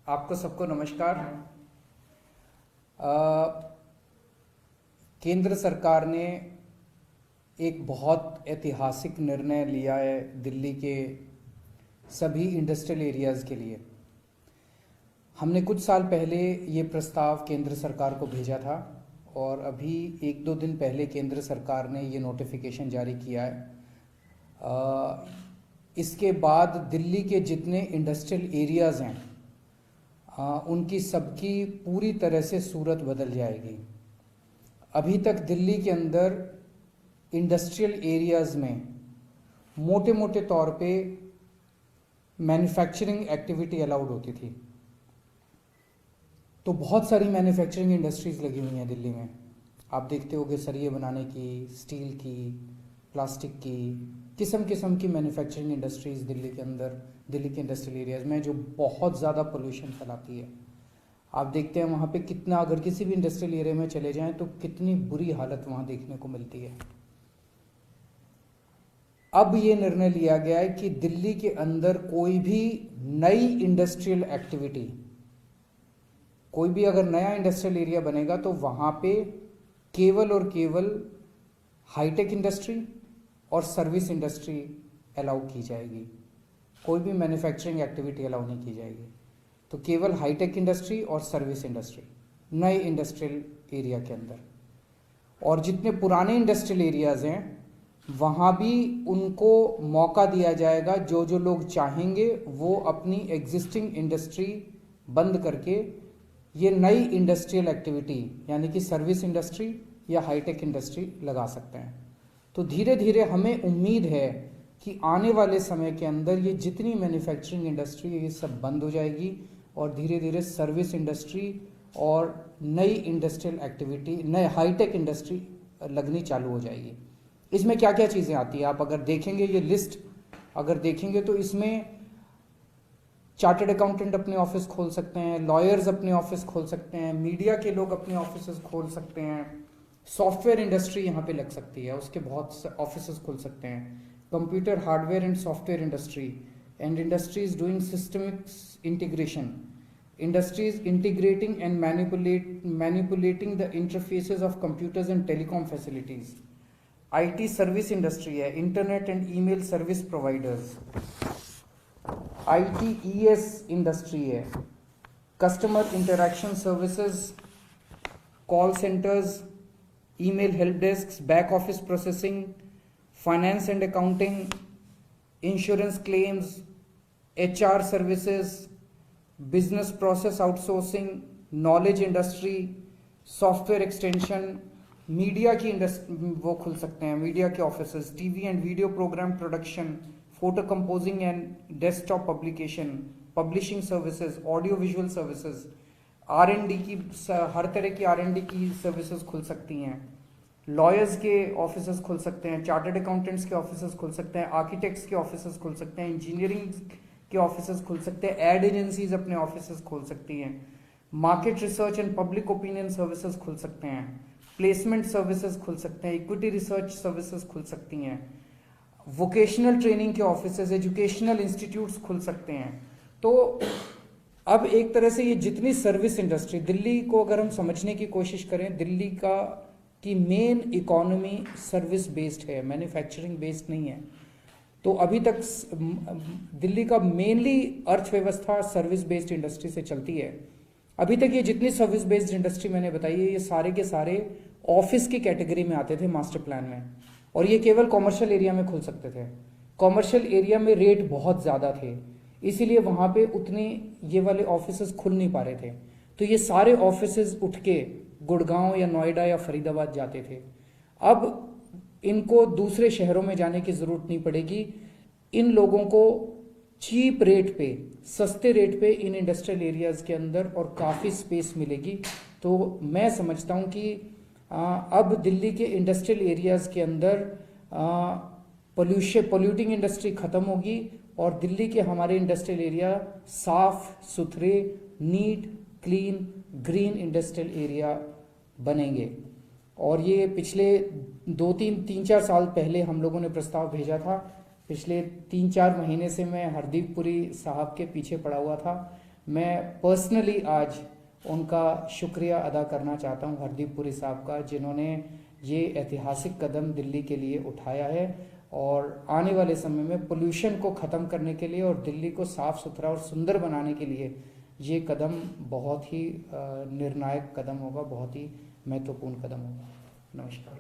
आपको सबको नमस्कार। केंद्र सरकार ने एक बहुत ऐतिहासिक निर्णय लिया है दिल्ली के सभी इंडस्ट्रियल एरियाज़ के लिए। हमने कुछ साल पहले ये प्रस्ताव केंद्र सरकार को भेजा था और अभी एक दो दिन पहले केंद्र सरकार ने ये नोटिफिकेशन जारी किया है। इसके बाद दिल्ली के जितने इंडस्ट्रियल एरियाज़ हैं उनकी सबकी पूरी तरह से सूरत बदल जाएगी। अभी तक दिल्ली के अंदर इंडस्ट्रियल एरियाज़ में मोटे मोटे तौर पे मैन्युफैक्चरिंग एक्टिविटी अलाउड होती थी। तो बहुत सारी मैन्युफैक्चरिंग इंडस्ट्रीज़ लगी हुई हैं दिल्ली में। आप देखते होंगे सरिये बनाने की, स्टील की, प्लास्टिक की, किस्म किस्म की मैन्युफैक्चरिंग इंडस्ट्रीज़ दिल्ली के अंदर, दिल्ली के इंडस्ट्रियल एरियाज़ में, जो बहुत ज़्यादा पोल्यूशन फैलाती है। आप देखते हैं वहाँ पे कितना, अगर किसी भी इंडस्ट्रियल एरिया में चले जाएं तो कितनी बुरी हालत वहाँ देखने को मिलती है। अब ये निर्णय लिया गया है कि दिल्ली के अंदर कोई भी नई इंडस्ट्रियल एक्टिविटी, कोई भी अगर नया इंडस्ट्रियल एरिया बनेगा तो वहाँ पे केवल और केवल हाईटेक इंडस्ट्री और सर्विस इंडस्ट्री अलाउ की जाएगी। कोई भी मैन्युफैक्चरिंग एक्टिविटी अलाउ नहीं की जाएगी। तो केवल हाईटेक इंडस्ट्री और सर्विस इंडस्ट्री नए इंडस्ट्रियल एरिया के अंदर। और जितने पुराने इंडस्ट्रियल एरियाज़ हैं वहाँ भी उनको मौका दिया जाएगा। जो जो लोग चाहेंगे वो अपनी एग्जिस्टिंग इंडस्ट्री बंद करके ये नई इंडस्ट्रियल एक्टिविटी यानी कि सर्विस इंडस्ट्री या हाईटेक इंडस्ट्री लगा सकते हैं। तो धीरे धीरे हमें उम्मीद है कि आने वाले समय के अंदर ये जितनी मैन्युफैक्चरिंग इंडस्ट्री है ये सब बंद हो जाएगी और धीरे धीरे सर्विस इंडस्ट्री और नई इंडस्ट्रियल एक्टिविटी, नए हाईटेक इंडस्ट्री लगनी चालू हो जाएगी। इसमें क्या क्या चीज़ें आती हैं आप अगर देखेंगे, ये लिस्ट अगर देखेंगे तो इसमें चार्टर्ड अकाउंटेंट अपने ऑफिस खोल सकते हैं, लॉयर्स अपने ऑफिस खोल सकते हैं, मीडिया के लोग अपने ऑफिस खोल सकते हैं, सॉफ्टवेयर इंडस्ट्री यहाँ पे लग सकती है, उसके बहुत ऑफिस खुल सकते हैं, computer hardware and software industry and industries doing systemic integration, industries integrating and manipulating the interfaces of computers and telecom facilities, IT service industry है, internet and email service providers, ITES industry है, customer interaction services, call centres, email help desk, back office processing, finance and accounting, insurance claims, HR services, business process outsourcing, knowledge industry, software extension, media की industry वो खुल सकते हैं, media के office, TV and video programme production, photo composing and desktop publication, publishing services, audio visual services, R&D की हर तरह की R&D की सर्विसेज खुल सकती हैं, लॉयर्स के ऑफिस खुल सकते हैं, चार्टर्ड अकाउंटेंट्स के ऑफिस खुल सकते हैं, आर्किटेक्ट्स के ऑफिस खुल सकते हैं, इंजीनियरिंग के ऑफिस खुल सकते हैं, एड एजेंसीज अपने ऑफिस खोल सकती हैं, market research and public opinion services खुल सकते हैं, प्लेसमेंट सर्विसेज खुल सकते हैं, इक्विटी रिसर्च सर्विसेज खुल सकती हैं, वोकेशनल ट्रेनिंग के ऑफिसेज, एजुकेशनल इंस्टीट्यूट्स खुल सकते हैं। तो अब एक तरह से ये जितनी सर्विस इंडस्ट्री, दिल्ली को अगर हम समझने की कोशिश करें, दिल्ली की मेन इकोनॉमी सर्विस बेस्ड है, मैन्युफैक्चरिंग बेस्ड नहीं है। तो अभी तक दिल्ली का मेनली अर्थव्यवस्था सर्विस बेस्ड इंडस्ट्री से चलती है। अभी तक ये जितनी सर्विस बेस्ड इंडस्ट्री मैंने बताई है ये सारे के सारे ऑफिस की कैटेगरी में आते थे मास्टर प्लान में, और ये केवल कॉमर्शियल एरिया में खुल सकते थे। कॉमर्शियल एरिया में रेट बहुत ज़्यादा थे, इसीलिए वहाँ पे उतने ये वाले ऑफिस खुल नहीं पा रहे थे। तो ये सारे ऑफिस उठ के गुड़गांव या नोएडा या फरीदाबाद जाते थे। अब इनको दूसरे शहरों में जाने की ज़रूरत नहीं पड़ेगी। इन लोगों को चीप रेट पे, सस्ते रेट पे इन इंडस्ट्रियल एरियाज़ के अंदर और काफ़ी स्पेस मिलेगी। तो मैं समझता हूँ कि अब दिल्ली के इंडस्ट्रियल एरियाज़ के अंदर पोल्यूटिंग इंडस्ट्री ख़त्म होगी और दिल्ली के हमारे इंडस्ट्रियल एरिया साफ सुथरे, neat, clean, green industrial area बनेंगे। और ये पिछले 3-4 साल पहले हम लोगों ने प्रस्ताव भेजा था। पिछले 3-4 महीने से मैं हरदीप पुरी साहब के पीछे पड़ा हुआ था। मैं पर्सनली आज उनका शुक्रिया अदा करना चाहता हूं, हरदीप पुरी साहब का, जिन्होंने ये ऐतिहासिक कदम दिल्ली के लिए उठाया है और आने वाले समय में पोल्यूशन को ख़त्म करने के लिए और दिल्ली को साफ़ सुथरा और सुंदर बनाने के लिए ये कदम बहुत ही निर्णायक कदम होगा, बहुत ही महत्वपूर्ण कदम होगा। नमस्कार।